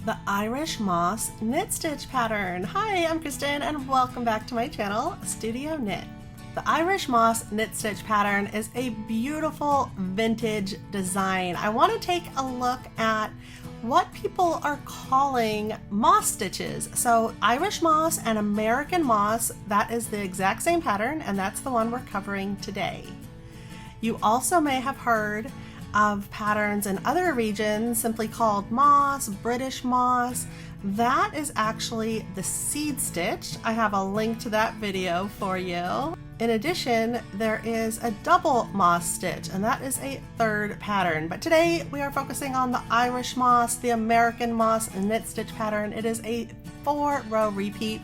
the Irish Moss knit stitch pattern. Hi, I'm Kristen and welcome back to my channel, Studio Knit. The Irish Moss knit stitch pattern is a beautiful vintage design. I want to take a look at what people are calling moss stitches. So Irish moss and American moss, that is the exact same pattern, and that's the one we're covering today. You also may have heard of patterns in other regions simply called moss, British moss. That is actually the seed stitch. I have a link to that video for you. In addition, there is a double moss stitch, and that is a third pattern. But today we are focusing on the Irish moss, the American moss knit stitch pattern. It is a 4-row repeat,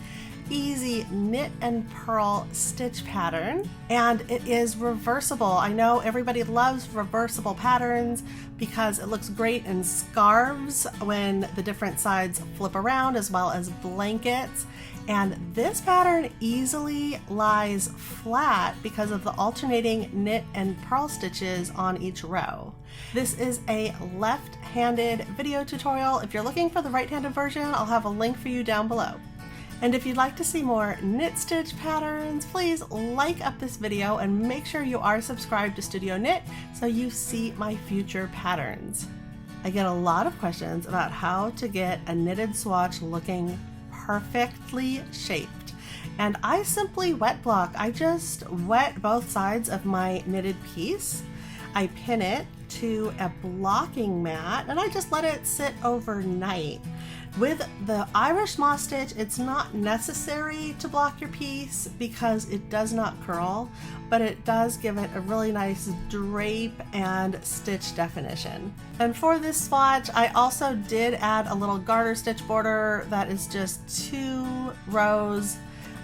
easy knit and purl stitch pattern, and it is reversible. I know everybody loves reversible patterns because it looks great in scarves when the different sides flip around, as well as blankets. And this pattern easily lies flat because of the alternating knit and purl stitches on each row. This is a left-handed video tutorial. If you're looking for the right-handed version, I'll have a link for you down below. And if you'd like to see more knit stitch patterns, please like up this video and make sure you are subscribed to Studio Knit so you see my future patterns. I get a lot of questions about how to get a knitted swatch looking perfectly shaped. And I simply wet block. I just wet both sides of my knitted piece. I pin it to a blocking mat and I just let it sit overnight. With the Irish moss stitch, it's not necessary to block your piece because it does not curl, but it does give it a really nice drape and stitch definition. And for this swatch, I also did add a little garter stitch border that is just 2 rows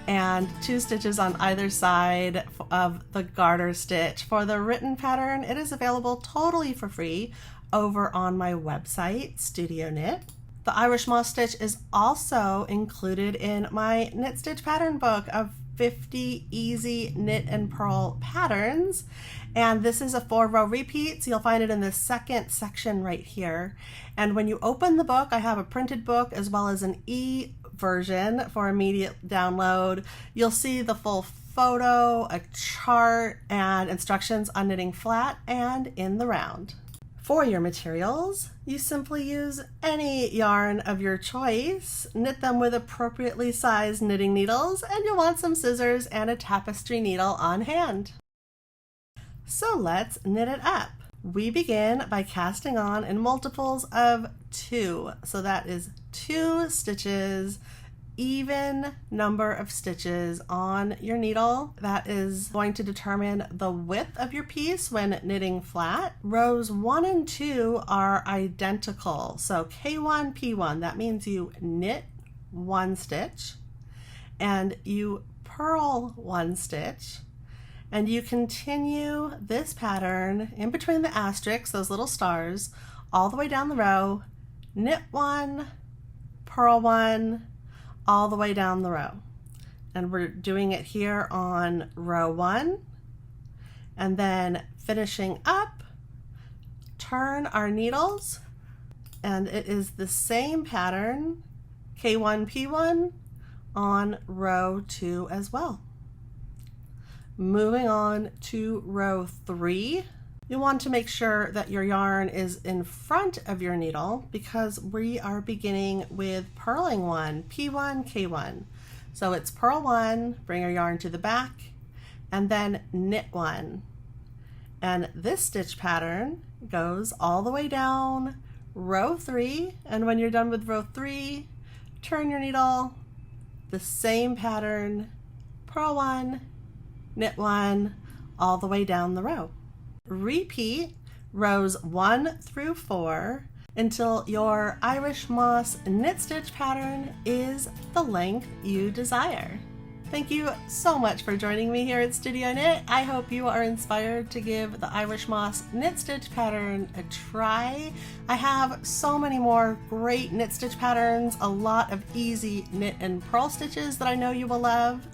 and 2 stitches on either side of the garter stitch. For the written pattern, it is available totally for free over on my website, Studio Knit. The Irish moss stitch is also included in my knit stitch pattern book of 50 easy knit and purl patterns. And this is a 4-row repeat, so you'll find it in the second section right here. And when you open the book, I have a printed book as well as an e-version for immediate download. You'll see the full photo, a chart, and instructions on knitting flat and in the round. For your materials, you simply use any yarn of your choice, knit them with appropriately sized knitting needles, and you'll want some scissors and a tapestry needle on hand. So let's knit it up. We begin by casting on in multiples of 2. So that is 2 stitches, even number of stitches on your needle. That is going to determine the width of your piece when knitting flat. Rows 1 and 2 are identical. So K1, P1, that means you knit 1 stitch and you purl 1 stitch, and you continue this pattern in between the asterisks, those little stars, all the way down the row, knit 1, purl 1, all the way down the row. And we're doing it here on row 1, and then finishing up, turn our needles, and it is the same pattern, K1, P1, on row 2 as well. Moving on to row 3. You want to make sure that your yarn is in front of your needle because we are beginning with purling 1, P1, K1. So it's purl 1, bring your yarn to the back, and then knit 1. And this stitch pattern goes all the way down row 3, and when you're done with row 3, turn your needle, the same pattern, purl 1, knit 1, all the way down the row. Repeat rows 1 through 4 until your Irish moss knit stitch pattern is the length you desire. Thank you so much for joining me here at Studio Knit. I hope you are inspired to give the Irish moss knit stitch pattern a try. I have so many more great knit stitch patterns, a lot of easy knit and purl stitches that I know you will love,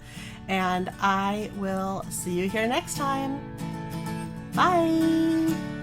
and I will see you here next time. Bye!